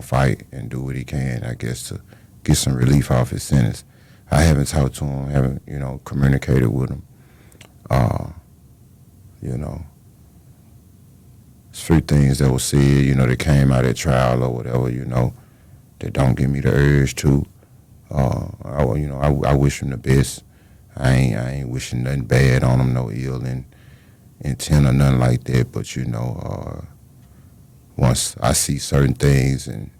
Fight and do what he can, I guess, to get some relief off his sentence. I haven't talked to him, haven't, communicated with him. It's few things that was said, that came out at trial or whatever, that don't give me the urge to. I wish him the best. I ain't wishing nothing bad on him, no ill intent or nothing like that. But once I see certain things and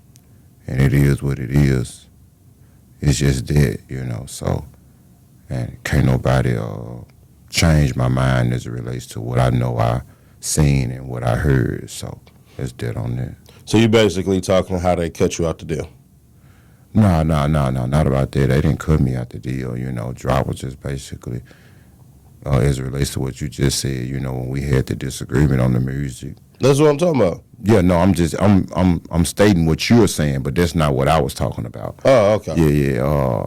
it is what it is, it's just that, So, and can't nobody change my mind as it relates to what I know I seen and what I heard. So that's dead on that. So you basically talking how they cut you out the deal? No, not about that. They didn't cut me out the deal. Drop was just basically, as it relates to what you just said, when we had the disagreement on the music. That's what I'm talking about. Yeah, no, I'm stating what you're saying, but that's not what I was talking about. Oh, okay. Yeah.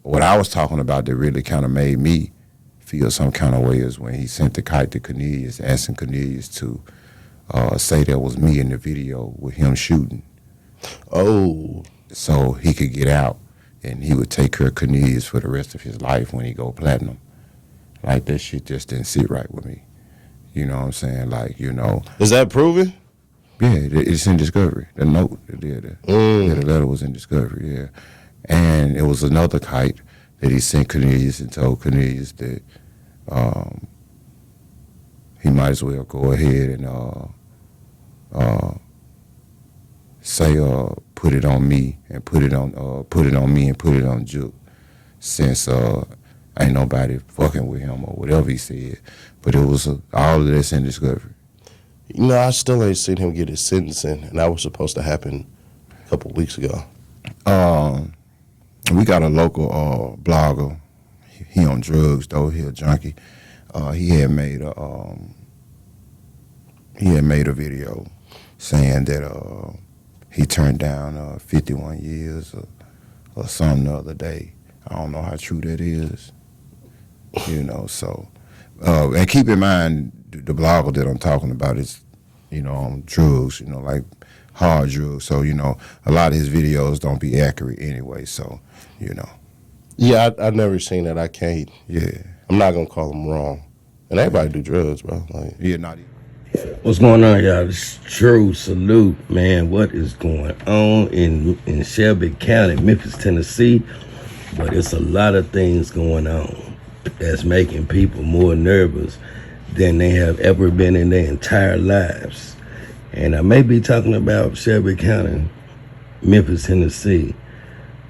What I was talking about that really kind of made me feel some kind of way is when he sent the kite to Cornelius, asking Cornelius to say that was me in the video with him shooting. Oh. So he could get out and he would take care of Cornelius for the rest of his life when he go platinum. Like, that shit just didn't sit right with me. You know what I'm saying? Like, Is that proven? Yeah, it's in Discovery. The note, the letter was in Discovery, yeah. And it was another kite that he sent Cornelius and told Cornelius that he might as well go ahead and say put it on me and put it on me and put it on Juke, since ain't nobody fucking with him or whatever he said. But it was all of this in Discovery. I still ain't seen him get his sentencing, and that was supposed to happen a couple weeks ago. We got a local blogger. He on drugs though. He a junkie. He had made a video saying that he turned down 51 years or something the other day. I don't know how true that is. So and keep in mind the blogger that I'm talking about is on drugs, like hard drugs. So a lot of his videos don't be accurate anyway. So Yeah, I never seen that. I can't. Yeah, I'm not gonna call him wrong. And everybody do drugs, bro. Like, yeah, not. What's going on, y'all? It's TRUUUUUUU, man. What is going on in Shelby County, Memphis, Tennessee? But it's a lot of things going on that's making people more nervous than they have ever been in their entire lives. And I may be talking about Shelby County, Memphis, Tennessee,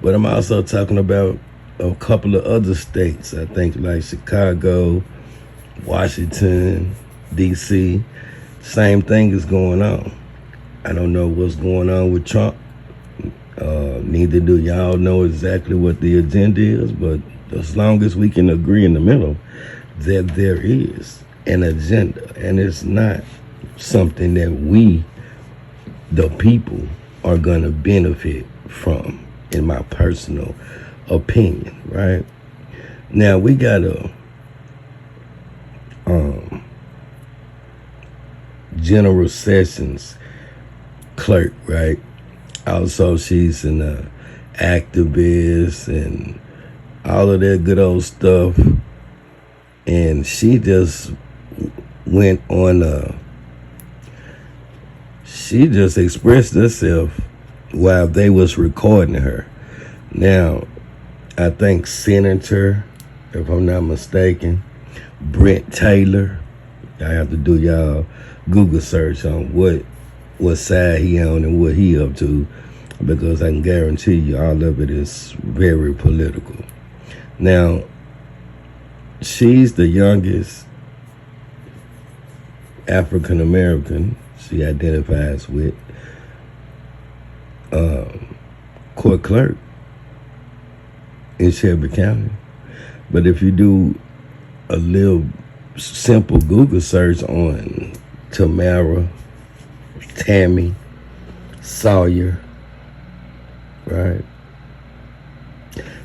but I'm also talking about a couple of other states, I think, like Chicago, Washington, D.C. Same thing is going on. I don't know what's going on with Trump. Neither do y'all know exactly what the agenda is, but as long as we can agree in the middle that there is an agenda, and it's not something that we, the people, are going to benefit from, in my personal opinion, right? Now, we got a General Sessions clerk, right? Also, she's an activist and all of that good old stuff. And she just went on she just expressed herself while they was recording her. Now, I think Senator, if I'm not mistaken, Brent Taylor, y'all have to do y'all Google search on what side he on and what he up to, because I can guarantee you all of it is very political. Now, she's the youngest African American she identifies with court clerk in Shelby County. But if you do a little simple Google search on Tamara, Tammy, Sawyer, right,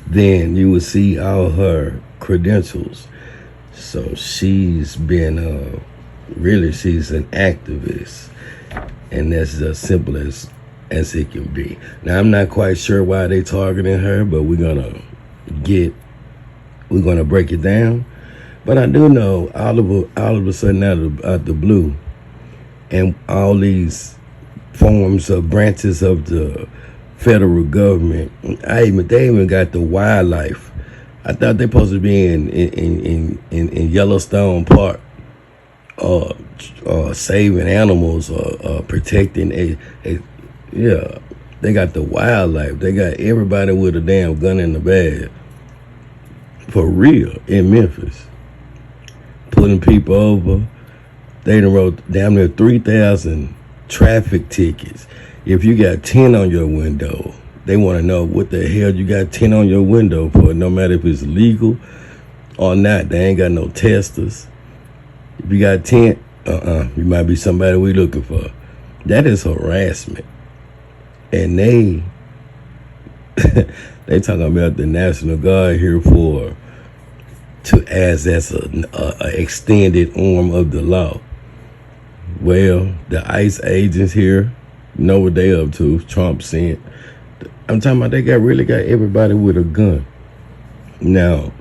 then you will see all her credentials. So she's been, really, she's an activist. And that's as simple as it can be. Now I'm not quite sure why they targeting her, but we're gonna break it down. But I do know all of a sudden out the blue, and all these forms of branches of the federal government, they even got the wildlife. I thought they supposed to be in Yellowstone Park, saving animals or protecting yeah. They got the wildlife. They got everybody with a damn gun in the bag. For real, in Memphis. Pulling people over. They done wrote damn near 3,000 traffic tickets. If you got 10 on your window, they want to know what the hell you got 10 on your window for, no matter if it's legal or not. They ain't got no testers. If you got 10, you might be somebody we looking for. That is harassment. And they talking about the National Guard here as a extended arm of the law. Well, the ICE agents here know what they up to. Trump sent. I'm talking about they really got everybody with a gun. Now,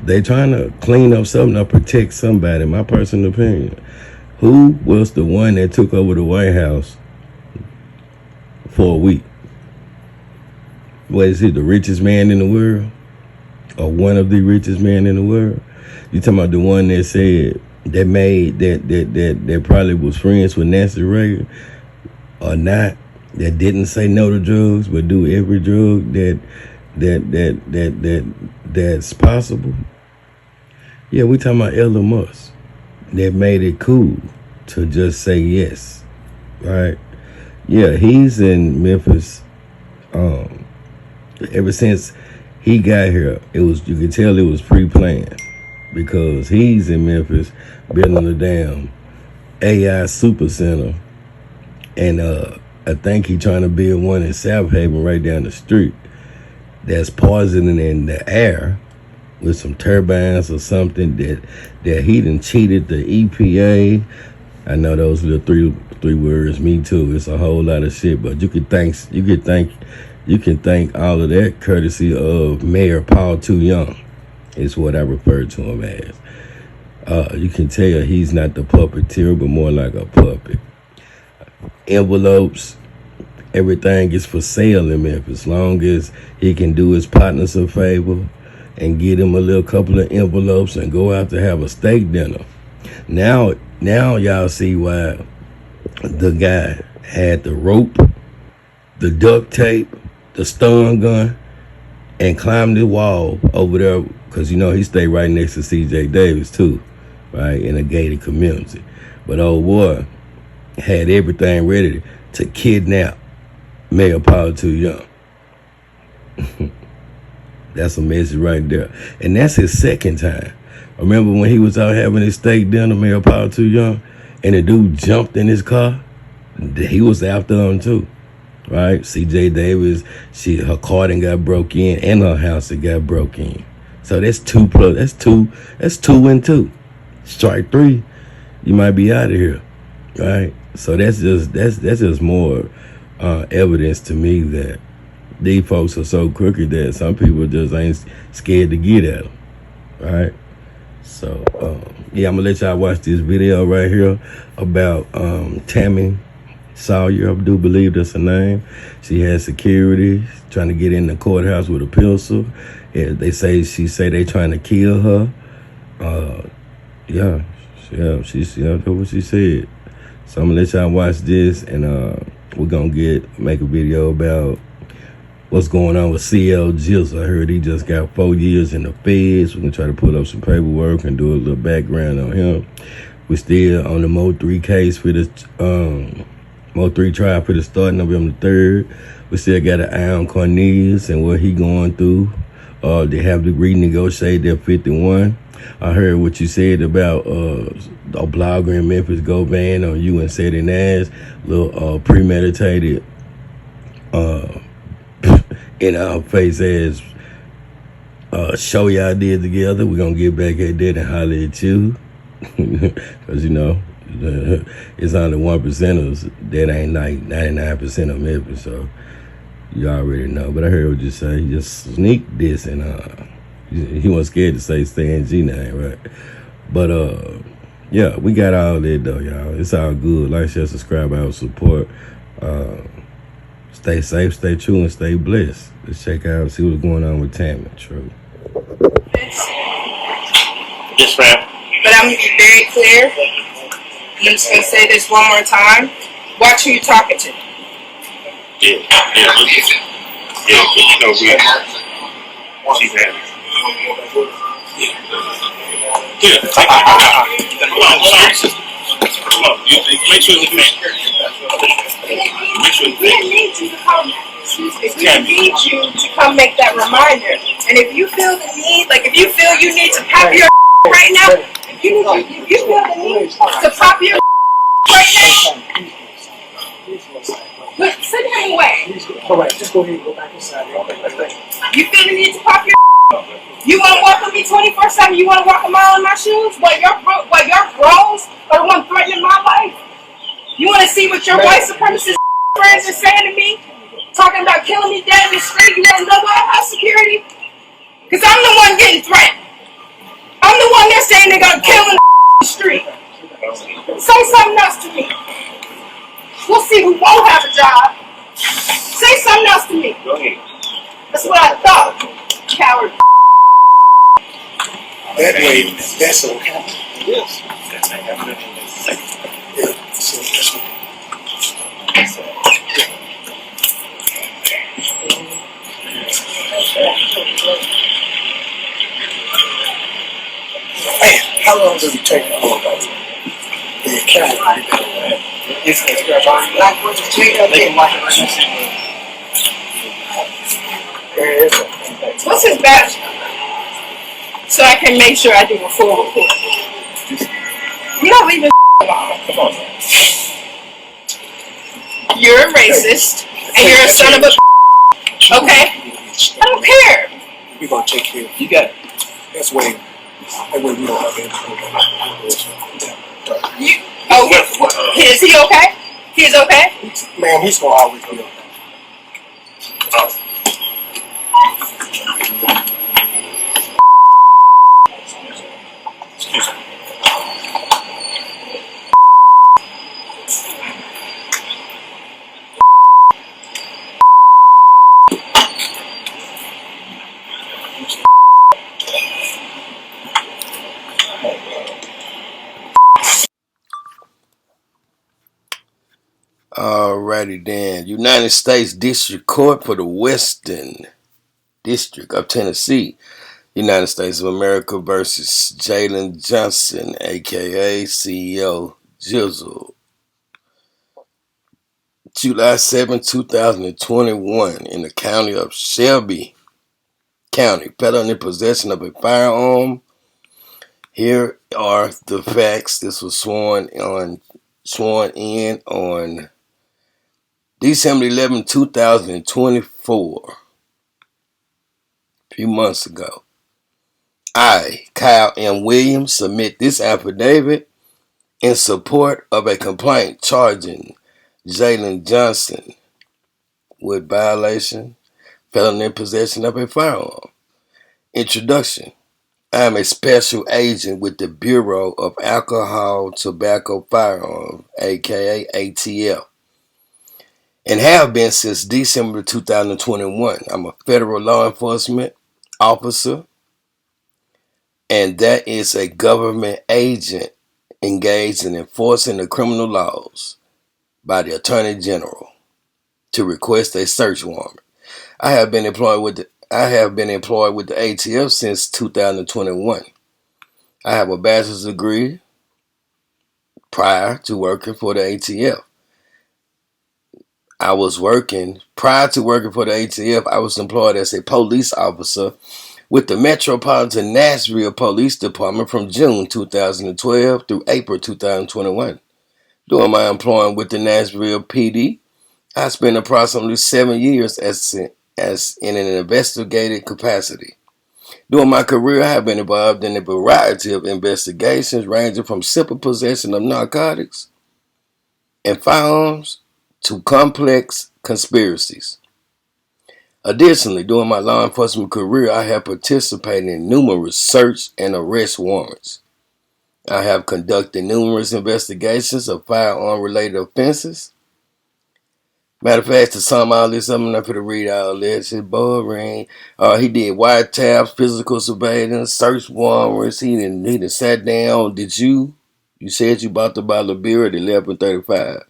they trying to clean up something or protect somebody, my personal opinion. Who was the one that took over the White House for a week? What is he, the richest man in the world? Or one of the richest men in the world? You talking about the one that said that probably was friends with Nancy Reagan or not, that didn't say no to drugs but do every drug that's possible? Yeah, we talking about Elon Musk, that made it cool to just say yes, right? Yeah, he's in Memphis. Ever since he got here, you could tell it was pre-planned, because he's in Memphis building a damn AI super center, and I think he's trying to build one in South Haven right down the street that's poisoning in the air with some turbines or something that he done cheated the EPA. I know those are the three words, me too. It's a whole lot of shit, but you can thank all of that courtesy of Mayor Paul Too Young, is what I refer to him as. You can tell he's not the puppeteer, but more like a puppet. Envelopes, everything is for sale in Memphis, as long as he can do his partners a favor and get him a little couple of envelopes and go out to have a steak dinner. Now y'all see why the guy had the rope, the duct tape, the stun gun, and climbed the wall over there, because he stayed right next to C.J. Davis too, right, in a gated community. But old boy had everything ready to kidnap Mayor Paul Too Young. That's a message right there. And that's his second time. Remember when he was out having his steak dinner, Mayor Paul Too Young, and the dude jumped in his car? He was after him too, right? C.J. Davis, her car done got broke in, and her house had got broke in. So that's two and two. Strike three, you might be out of here, right? So that's just more evidence to me that these folks are so crooked that some people just ain't scared to get at them, right? So, I'm gonna let y'all watch this video right here about Tammy Sawyer. I do believe that's her name. She had security trying to get in the courthouse with a pistol. Yeah, she say they trying to kill her. That's what she said. So I'm gonna let y'all watch this, and we're gonna make a video about what's going on with CL Jizzle. I heard he just got 4 years in the feds. We're gonna try to pull up some paperwork and do a little background on him. We're still on the Mo 3 case for this Mo 3 trial for the start November 3rd. We still got an eye on Cornelius and what he going through. They have to renegotiate their 51. I heard what you said about a blogger in Memphis, Govan, on you and said in ass, little premeditated in our face ass show y'all did together. We're gonna get back at that and holler at you. Cause It's only 1%ers that ain't like 99% of Memphis, so you already know. But I heard what you say. You just sneak this and he wasn't scared to say stay in G name, right? But yeah, we got all that though, y'all. It's all good. Like, share, subscribe, our support. Stay safe, stay true, and stay blessed. Let's check out and see what's going on with Tammy. True. Yes, ma'am. But I'm going to be very clear. I'm just going to say this one more time. Watch who you're talking to. Yeah, but you know, she's happy. Yeah, come on, sorry, sister. Come on, make sure it's clean. Make sure it's We clean. need you to come. We need you to come make that reminder. And if you feel the need, like if you feel you need to pop your right now, if you feel the need to pop your right now, look, send him away. Alright, just go ahead and go back inside. You feel the need to pop your you want to walk with me 24/7? You want to walk a mile in my shoes? What your bros are the one threatening my life? You want to see what your white supremacist friends are saying to me? Talking about killing me dead in the street? You want to know why I have security? Because I'm the one getting threatened. I'm the one that's saying they're going to kill in the street. Say something else to me. We'll see who won't have a job. Say something else to me. Go ahead. That's what I thought. Coward. That way, that's okay. Yes. Hey, how long does it take to go about it? The camera. It's like what you take up there. What's his badge? So I can make sure I do a full report. You don't leave this alone. You're a racist, and you're a son of a okay? I don't care. We're going to take care of it. You got it. That way we don't have anything. Is he okay? He's okay? Man, he's going to always be okay. Excuse me. Alrighty then. United States District Court for the Western District of Tennessee. United States of America versus Jalen Johnson, aka CEO Jizzle. July 7, 2021, in the county of Shelby County, felon in possession of a firearm. Here are the facts. This was sworn in on December 11, 2024, a few months ago. I, Kyle M. Williams, submit this affidavit in support of a complaint charging Jalen Johnson with violation, felon in possession of a firearm. Introduction. I am a special agent with the Bureau of Alcohol, Tobacco, Firearms, aka ATF, and have been since December 2021. I'm a federal law enforcement officer, and that is a government agent engaged in enforcing the criminal laws by the Attorney General to request a search warrant. I have been employed with the ATF since 2021. I have a bachelor's degree prior to working for the ATF. Prior to working for the ATF, I was employed as a police officer with the Metropolitan Nashville Police Department from June 2012 through April 2021. During my employment with the Nashville PD, I spent approximately 7 years as in an investigative capacity. During my career, I have been involved in a variety of investigations ranging from simple possession of narcotics and firearms to complex conspiracies. Additionally, during my law enforcement career, I have participated in numerous search and arrest warrants. I have conducted numerous investigations of firearm-related offenses. Matter of fact, to sum all this up, I'm not going to read all this. It's boring. He did wiretaps, physical surveillance, search warrants. He done sat down. You said you bought the bottle of beer at 11:35.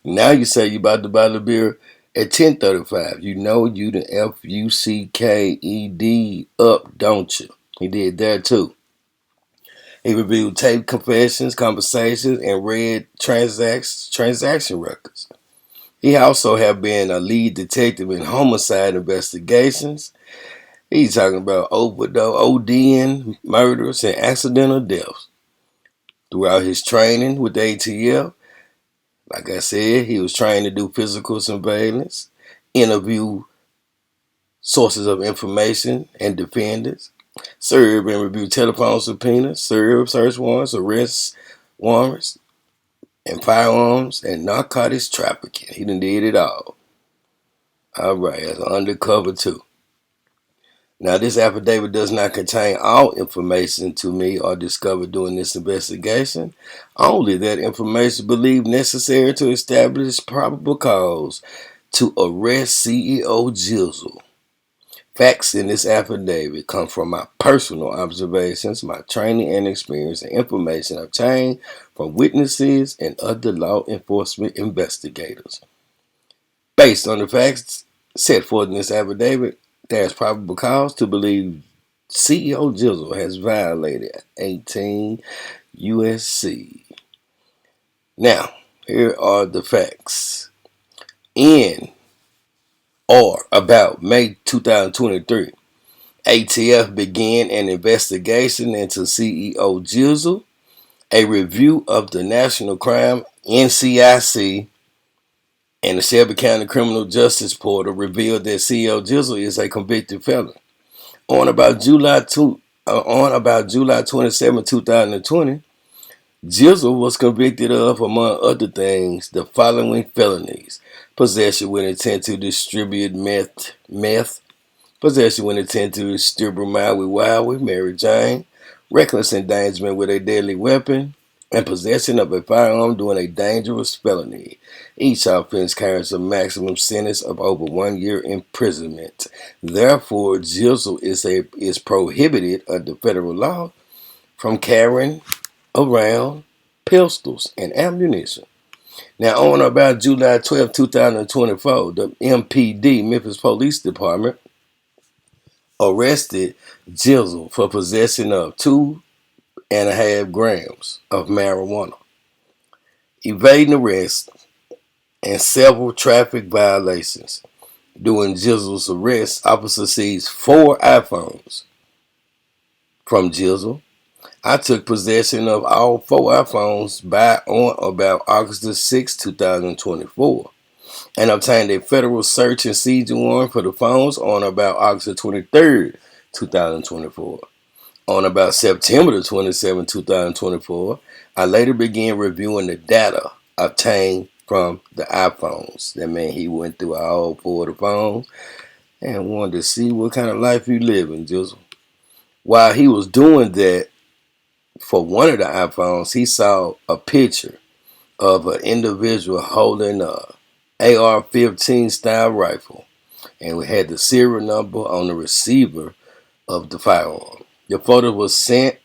Now you say you bought the bottle of beer at 10:35. You know you the FUCKED up, don't you? He did that too. He reviewed tape confessions, conversations, and read transaction records. He also have been a lead detective in homicide investigations. He's talking about overdose, ODing, murders, and accidental deaths. Throughout his training with the ATF, like I said, he was trained to do physical surveillance, interview sources of information and defendants, serve and review telephone subpoenas, serve search warrants, arrest warrants, and firearms and narcotics trafficking. He done did it all. All right, as an undercover too. Now, this affidavit does not contain all information to me or discovered during this investigation, only that information believed necessary to establish probable cause to arrest CEO Jizzle. Facts in this affidavit come from my personal observations, my training and experience, and information obtained from witnesses and other law enforcement investigators. Based on the facts set forth in this affidavit, there is probable cause to believe CEO Jizzle has violated 18 USC. Now, here are the facts. In or about May 2023, ATF began an investigation into CEO Jizzle. A review of the National Crime NCIC and the Shelby County Criminal Justice Portal revealed that CEO Jizzle is a convicted felon. On about July 27, 2020, Jizzle was convicted of, among other things, the following felonies: possession with intent to distribute meth, possession with intent to distribute Maui, Mary Jane, reckless endangerment with a deadly weapon, and possession of a firearm doing a dangerous felony. Each offense carries a maximum sentence of over 1 year imprisonment. Therefore, Jizzle is prohibited under federal law from carrying around pistols and ammunition. Now, on or about July 12, 2024, the MPD, Memphis Police Department, arrested Jizzle for possession of 2.5 grams of marijuana, evading arrest, and several traffic violations. During Jizzle's arrest, officers seized 4 iPhones from Jizzle. I took possession of all 4 iPhones by on about August 6, 2024, and obtained a federal search and seizure warrant for the phones on about August 23, 2024. On about September 27, 2024, I later began reviewing the data obtained from the iPhones. That meant he went through all 4 of the phones and wanted to see what kind of life you live in, Jizzle. While he was doing that, for one of the iPhones, he saw a picture of an individual holding a AR-15 style rifle, and we had the serial number on the receiver of the firearm. The photo was sent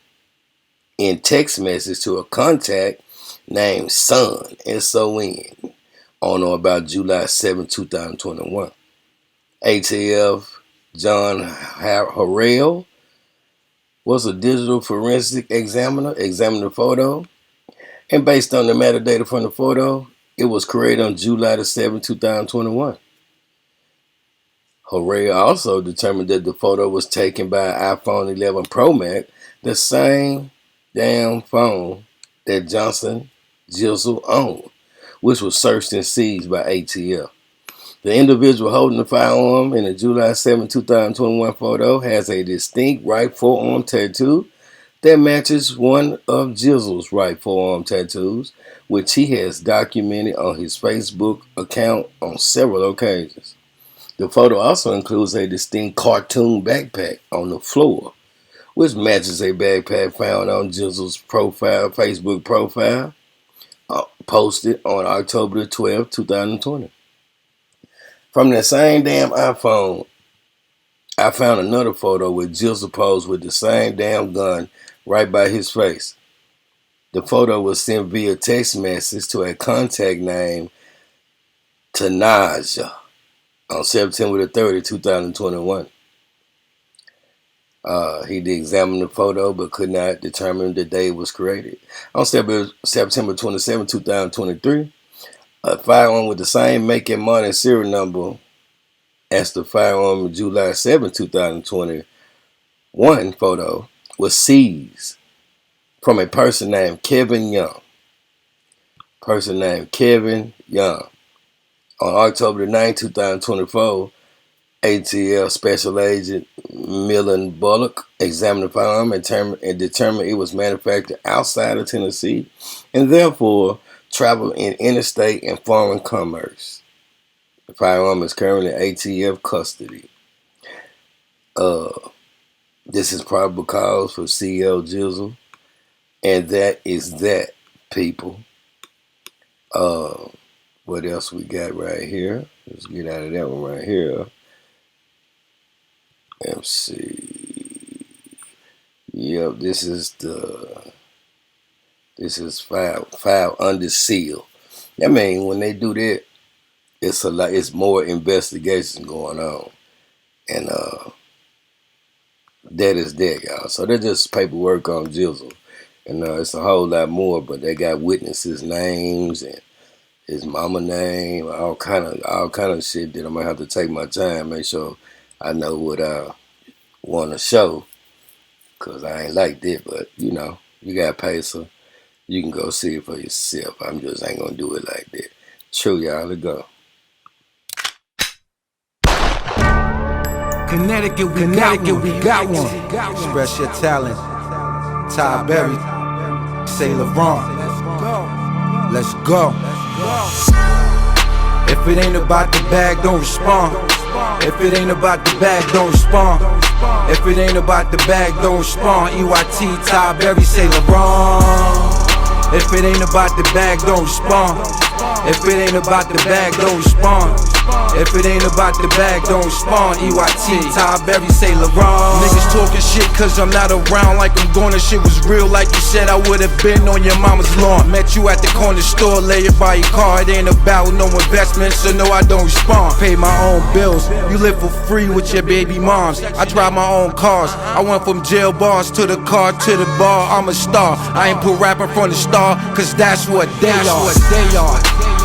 in text message to a contact named Son, S-O-N, on or about July 7, 2021. ATF John Harrell was a digital forensic examiner, examined the photo, and based on the metadata from the photo, it was created on July 7, 2021. Harrell also determined that the photo was taken by an iPhone 11 Pro Max, the same damn phone that Johnson Jizzle owned, which was searched and seized by ATF. The individual holding the firearm in the July 7, 2021 photo has a distinct right forearm tattoo that matches one of Jizzle's right forearm tattoos, which he has documented on his Facebook account on several occasions. The photo also includes a distinct cartoon backpack on the floor, which matches a backpack found on Jizzle's Facebook profile, posted on October 12, 2020. From that same damn iPhone, I found another photo with Jizzle posed with the same damn gun right by his face. The photo was sent via text message to a contact named Tanaja on September 30, 2021. He did examine the photo but could not determine the day it was created. On September 27, 2023, a firearm with the same make and model and serial number as the firearm in July 7, 2021 photo was seized from a person named Kevin Young. On October 9, 2024, ATL Special Agent Millen Bullock examined the firearm and determined it was manufactured outside of Tennessee and therefore traveled in interstate and foreign commerce. The firearm is currently in ATF custody. This is probable cause for CL Jizzle, and that is that, people. What else we got right here? Let's get out of that one right here. Let's see. Yep, this is filed under seal. I mean, when they do that, it's more investigation going on, and that is that, y'all. So they're just paperwork on Jizzle, and it's a whole lot more. But they got witnesses' names and his mama name, all kind of shit that I'm gonna have to take my time, make sure I know what I want to show, cause I ain't like that. But you know, you got pay, so you can go see it for yourself. I'm just ain't gonna do it like that. True, y'all. Let's go. Connecticut, we got one. Express your talent. Ty Berry, say LeBron. Let's go. If it ain't about the bag, don't respond. If it ain't about the bag, don't respond. If it ain't about the bag, don't respond. EYT, Ty Berry, say LeBron. If it ain't about the bag, don't respond. If it ain't about the bag, don't respond. If it ain't about the bag, don't respond. EYT, Ty Berry, say LeBron. Niggas talking shit cause I'm not around, like I'm gone. This shit was real, like you said I would've been on your mama's lawn. Met you at the corner store, lay it by your car. It ain't about no investment, so no, I don't respond. Pay my own bills, you live for free with your baby moms. I drive my own cars, I went from jail bars to the car to the bar. I'm a star, I ain't put rapping from the star, cause that's what they are.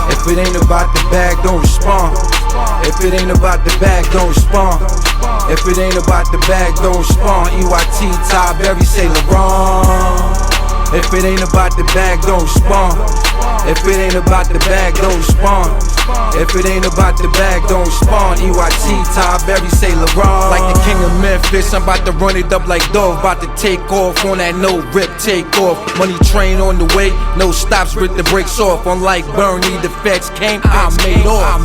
If it ain't about the bag, don't respond. If it ain't about the bag, don't respond. If it ain't about the bag, don't respond. EYT, Ty Berry, say LeBron. If it ain't about the bag, don't respond. If it ain't about the bag, don't respond. If it ain't about the bag, don't respond. EYT, Ty Berry, say LeBron. Like the king of Memphis, I'm about to run it up like Dove. About to take off on that no rip, take off. Money train on the way, no stops, rip the brakes off. Unlike Bernie, the feds came, I made off.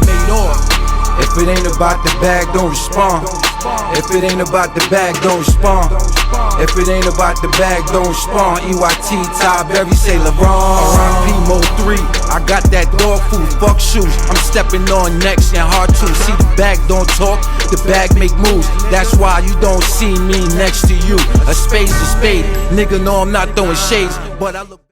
If it ain't about the bag, don't respond. If it ain't about the bag, don't respond. If it ain't about the bag, don't respond. EYT, Ty Berry, say LeBron. Around P-Mo 3, I got that dog food, fuck shoes. I'm stepping on necks and hard to see the bag don't talk, the bag make moves. That's why you don't see me next to you. A spade's a spade, nigga know I'm not throwing shades, but I look